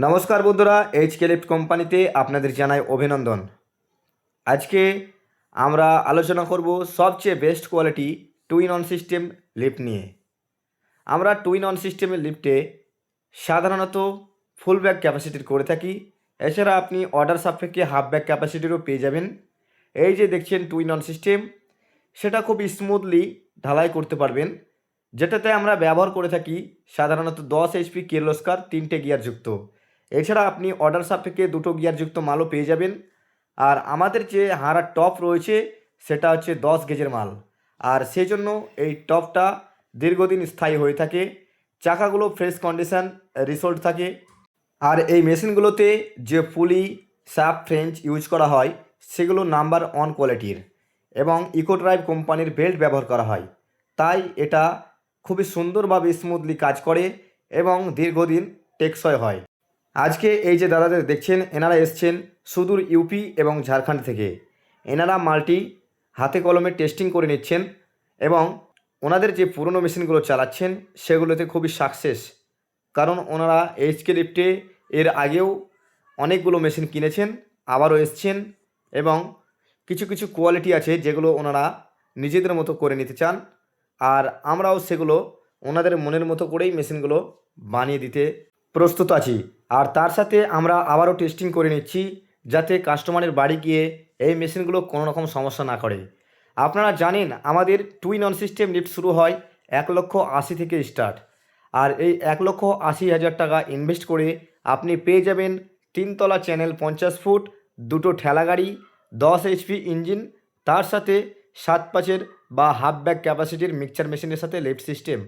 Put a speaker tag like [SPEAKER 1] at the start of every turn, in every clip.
[SPEAKER 1] নমস্কার বন্ধুরা, HK lift কোম্পানিতে আপনাদের জানাই অভিনন্দন। আজকে আমরা আলোচনা করব সবচেয়ে best quality two in one system lift নিয়ে। আমরা টু ইন অন সিস্টেমের লিফটে সাধারণত ফুল ব্যাগ ক্যাপাসিটির করে থাকি। এছাড়া আপনি অর্ডার সাপেক্ষে হাফ ব্যাগ ক্যাপাসিটিরও পেয়ে যাবেন। এই যে দেখছেন টু ইন অন সিস্টেম, সেটা খুব স্মুথলি ঢালাই করতে পারবেন, যেটাতে আমরা ব্যবহার করে থাকি সাধারণত 10 এইচপি কির্লোস্কার 3টে গিয়ারযুক্ত। এছাড়া আপনি অর্ডার সাপেক্ষে 2টো গিয়ারযুক্ত মালও পেয়ে যাবেন। আর আমাদের যে হাঁড়ার টপ রয়েছে সেটা হচ্ছে 10 গেজের মাল, আর সেই জন্য এই টপটা দীর্ঘদিন স্থায়ী হয়ে থাকে। চাকাগুলো ফ্রেশ কন্ডিশন রিসোল্ট থাকে। আর এই মেশিনগুলোতে যে পুলি শাফট ফ্রেঞ্চ ইউজ করা হয় সেগুলো নাম্বার 1 কোয়ালিটির, এবং ইকো ড্রাইভ কোম্পানির বেল্ট ব্যবহার করা হয়। তাই এটা খুবই সুন্দরভাবে স্মুথলি কাজ করে এবং দীর্ঘদিন টেকসই হয়। আজকে এই যে দাদাদের দেখছেন, এনারা এসছেন সুদূর ইউপি এবং ঝাড়খণ্ড থেকে। এনারা মালটি হাতে কলমে টেস্টিং করে নিচ্ছেন এবং ওনাদের যে পুরনো মেশিনগুলো চালাচ্ছেন সেগুলোতে খুবই সাকসেস। কারণ ওনারা এইচকে লিফটে এর আগেও অনেকগুলো মেশিন কিনেছেন, আবারও এসছেন, এবং কিছু কিছু কোয়ালিটি আছে যেগুলো ওনারা নিজেদের মতো করে নিতে চান। আর আমরাও সেগুলো ওনাদের মনের মতো করেই মেশিনগুলো বানিয়ে দিতে প্রস্তুত আছি। আর তার সাথে আমরা আবারও টেস্টিং করে নিচ্ছি, যাতে কাস্টমারের বাড়ি গিয়ে এই মেশিনগুলো কোনো রকম সমস্যা না করে। আপনারা জানেন আমাদের two in one system lift শুরু হয় 1,80,000 থেকে স্টার্ট। আর এই 1,80,000 টাকা ইনভেস্ট করে আপনি পেয়ে যাবেন 3তলা চ্যানেল 50 ফুট, 2টো ঠেলা গাড়ি, 10 এইচপি ইঞ্জিন, তার সাথে 7/5 বা হাফ ব্যাগ ক্যাপাসিটির মিক্সচার মেশিনের সাথে লিফট সিস্টেম।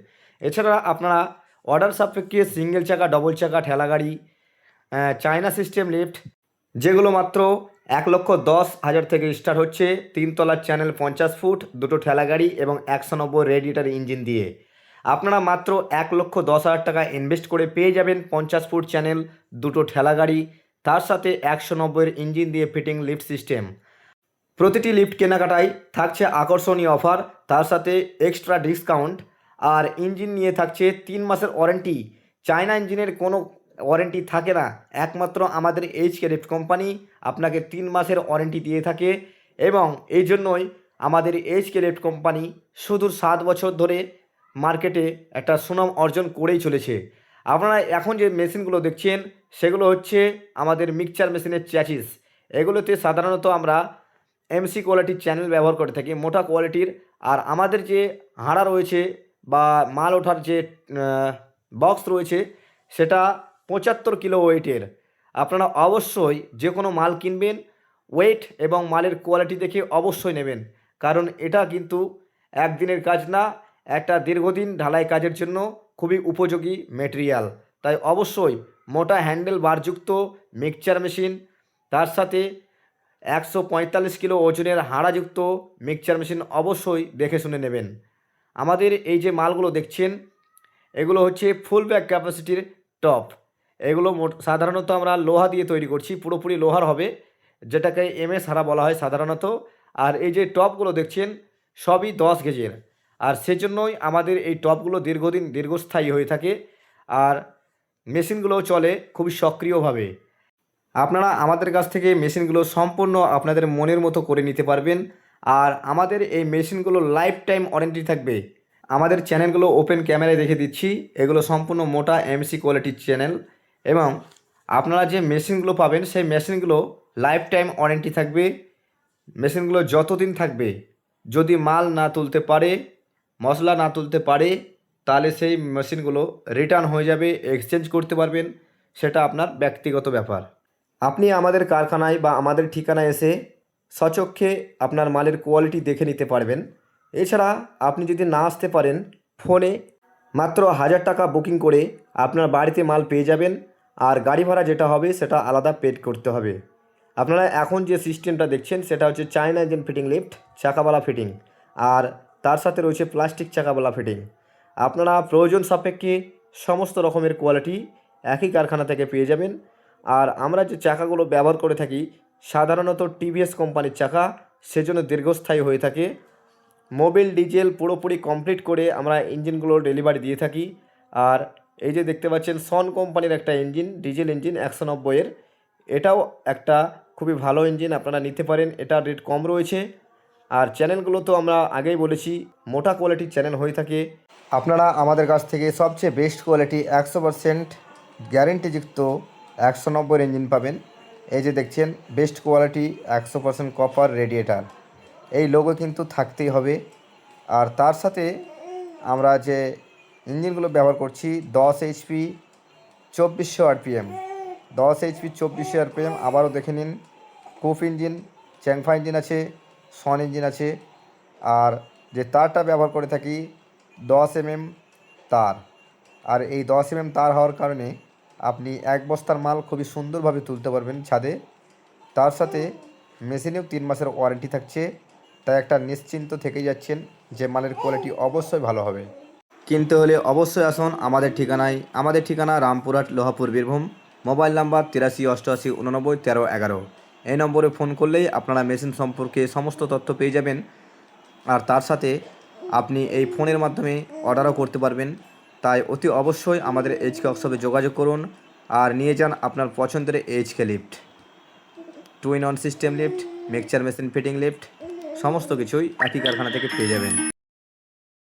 [SPEAKER 1] এছাড়া আপনারা অর্ডার সাপেক্ষে সিঙ্গেল চাকা, ডবল চাকা ঠেলা গাড়ি, চায়না সিস্টেম লিফট, যেগুলো মাত্র 1,10,000 থেকে স্টার্ট হচ্ছে 3তলার চ্যানেল 50 ফুট, 2টো ঠেলা গাড়ি এবং 190 রেডিয়েটার ইঞ্জিন দিয়ে। আপনারা মাত্র 1,10,000 টাকা ইনভেস্ট করে পেয়ে যাবেন 50 ফুট চ্যানেল, 2টো ঠেলা গাড়ি, তার সাথে 190 ইঞ্জিন দিয়ে ফিটিং লিফট সিস্টেম। প্রতিটি লিফট কেনাকাটায় থাকছে আকর্ষণীয় অফার, তার সাথে এক্সট্রা ডিসকাউন্ট। আর ইঞ্জিন নিয়ে থাকছে 3 মাসের ওয়ারেন্টি। চায়না ইঞ্জিনের কোনো ওয়ারেন্টি থাকে না, একমাত্র আমাদের এইচকে লিফট কোম্পানি আপনাকে 3 মাসের ওয়ারেন্টি দিয়ে থাকে। এবং এই জন্যই আমাদের এইচকে লিফট কোম্পানি শুধু 7 বছর ধরে মার্কেটে একটা সুনাম অর্জন করেই চলেছে। আপনারা এখন যে মেশিনগুলো দেখছেন সেগুলো হচ্ছে আমাদের মিক্সচার মেশিনের চ্যাচিস। এগুলোতে সাধারণত আমরা এমসি কোয়ালিটির চ্যানেল ব্যবহার করে থাকি, মোটা কোয়ালিটির। আর আমাদের যে হাঁড়া রয়েছে বা মাল ওঠার যে বক্স রয়েছে সেটা 75 কিলো ওয়েটের। আপনারা অবশ্যই যে কোনো মাল কিনবেন ওয়েট এবং মালের কোয়ালিটি দেখে অবশ্যই নেবেন, কারণ এটা কিন্তু একদিনের কাজ না, একটা দীর্ঘদিন ঢালাই কাজের জন্য খুবই উপযোগী মেটেরিয়াল। তাই অবশ্যই মোটা হ্যান্ডেল বারযুক্ত মিক্সচার মেশিন, তার সাথে 145 কিলো ওজনের হাঁড়াযুক্ত মিক্সচার মেশিন অবশ্যই দেখে শুনে নেবেন। আমাদের এই যে মালগুলো দেখছেন এগুলো হচ্ছে ফুল ব্যাগ ক্যাপাসিটির টপ। এগুলো সাধারণত আমরা লোহা দিয়ে তৈরি করছি, পুরোপুরি লোহার হবে, যেটাকে এমএস হারা বলা হয় সাধারণত। আর এই যে টপগুলো দেখছেন সবই 10 গেজের, আর সেজন্যই আমাদের এই টপগুলো দীর্ঘদিন দীর্ঘস্থায়ী হয়ে থাকে। আর মেশিনগুলোও চলে খুবই সক্রিয়ভাবে। আপনারা আমাদের কাছ থেকে মেশিনগুলো সম্পূর্ণ আপনাদের মনের মতো করে নিতে পারবেন। আর আমাদের এই মেশিনগুলো লাইফ টাইম ওয়ারেন্টি থাকবে। আমাদের চ্যানেলগুলো ওপেন ক্যামেরায় দেখে দিচ্ছি, এগুলো সম্পূর্ণ মোটা এমসি কোয়ালিটির চ্যানেল, এবং আপনারা যে মেশিনগুলো পাবেন সেই মেশিনগুলো লাইফ টাইম ওয়ারেন্টি থাকবে। মেশিনগুলো যতদিন থাকবে, যদি মাল না তুলতে পারে, মশলা না তুলতে পারে, তাহলে সেই মেশিনগুলো রিটার্ন হয়ে যাবে, এক্সচেঞ্জ করতে পারবেন, সেটা আপনার ব্যক্তিগত ব্যাপার। আপনি আমাদের কারখানায় বা আমাদের ঠিকানায় এসে সচক্ষে আপনার মালের কোয়ালিটি দেখে নিতে পারবেন। এছাড়া আপনি যদি না আসতে পারেন, ফোনে মাত্র 1,000 টাকা বুকিং করে আপনার বাড়িতে মাল পেয়ে যাবেন। আর গাড়ি ভাড়া যেটা হবে সেটা আলাদা পেড করতে হবে। আপনারা এখন যে সিস্টেমটা দেখছেন সেটা হচ্ছে চায়না ইঞ্জিন ফিটিং লিফট, চাকাওয়ালা ফিটিং, আর তার সাথে রয়েছে প্লাস্টিক চাকাওয়ালা ফিটিং। আপনারা প্রয়োজন সাপেক্ষে সমস্ত রকমের কোয়ালিটি একই কারখানা থেকে পেয়ে যাবেন। আর আমরা যে চাকাগুলো ব্যবহার করে থাকি সাধারণত টিভিএস কোম্পানির চাকা, সেজন্য দীর্ঘস্থায়ী হয়ে থাকে। মোবিল ডিজেল পুরোপুরি কমপ্লিট করে আমরা ইঞ্জিনগুলো ডেলিভারি দিয়ে থাকি। আর এই যে দেখতে পাচ্ছেন সন কোম্পানির একটা ইঞ্জিন, ডিজেল ইঞ্জিন 190-এর। এটাও একটা খুবই ভালো ইঞ্জিন, আপনারা নিতে পারেন। এটার রেট কম রয়েছে। আর চ্যানেলগুলো তো আমরা আগেই বলেছি মোটা কোয়ালিটির চ্যানেল হয়ে থাকে। আপনারা আমাদের কাছ থেকে সবচেয়ে বেস্ট কোয়ালিটি 100% গ্যারেন্টিযুক্ত 190-এর ইঞ্জিন পাবেন। এই যে দেখছেন বেস্ট কোয়ালিটি 100% কপার রেডিয়েটার, এই লোগো কিন্তু থাকতেই হবে। আর তার সাথে আমরা যে ইঞ্জিনগুলো ব্যবহার করছি 10 এইচপি 2400 আরপিএম, 10 এইচপি 2400 আরপিএম। আবারও দেখে নিন, কুফ ইঞ্জিন, চ্যাংফা ইঞ্জিন আছে, সন ইঞ্জিন আছে। আর যে তারটা ব্যবহার করে থাকি 10 তার। আর এই 10 তার হওয়ার কারণে আপনি এক বস্তার মাল খুবই সুন্দরভাবে তুলতে পারবেন ছাদে। তার সাথে মেশিনেও 3 মাসের ওয়ারেন্টি থাকছে। তাই একটা নিশ্চিন্ত থেকে যাচ্ছেন যে মালের কোয়ালিটি অবশ্যই ভালো হবে। কিনতে হলে অবশ্যই আসুন আমাদের ঠিকানায়। আমাদের ঠিকানা রামপুরহাট, লোহাপুর, বীরভূম। Mobile number 83 88 89 13 11। এই নম্বরে ফোন করলেই আপনারা মেশিন সম্পর্কে সমস্ত তথ্য পেয়ে যাবেন। আর তার সাথে আপনি এই ফোনের মাধ্যমে অর্ডারও করতে পারবেন। তাই অতি অবশ্যই আমাদের এইচকে ওয়ার্কশপে যোগাযোগ করুন আর নিয়ে যান আপনার পছন্দের HK lift, two in one system lift, mixture machine fitting lift, সমস্ত কিছুই একই কারখানা থেকে পেয়ে যাবেন।